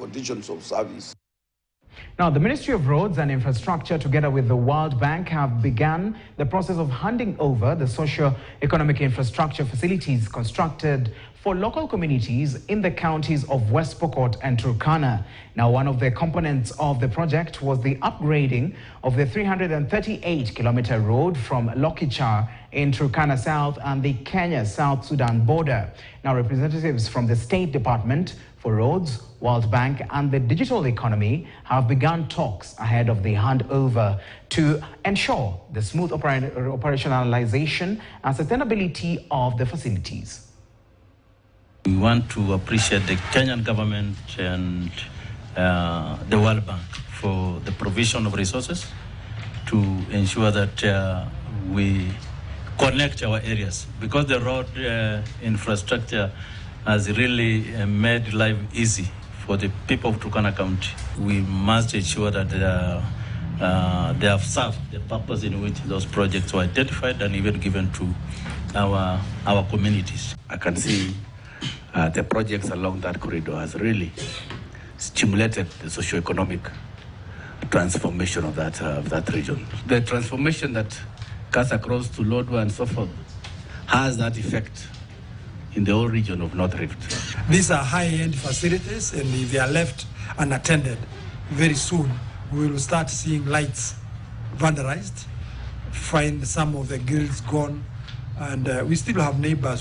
conditions of service. Now, the Ministry of Roads and Infrastructure, together with the World Bank, have begun the process of handing over the socio-economic infrastructure facilities constructed for local communities in the counties of West Pokot and Turkana. Now, one of the components of the project was the upgrading of the 338-kilometer road from Lokichar in Turkana South and the Kenya-South Sudan border. Now, representatives from the State Department for Roads, World Bank and the digital economy have begun talks ahead of the handover to ensure the smooth operationalization and sustainability of the facilities. We want to appreciate the Kenyan government and the World Bank for the provision of resources to ensure that we connect our areas, because the road infrastructure has really made life easy for the people of Turkana County. We must ensure that they have served the purpose in which those projects were identified and even given to our communities. I can see the projects along that corridor has really stimulated the socio-economic transformation of that region. The transformation that cuts across to Lodwar and so forth has that effect in the whole region of North Rift. These are high-end facilities, and if they are left unattended, very soon we will start seeing lights vandalized, find some of the grills gone, and we still have neighbors who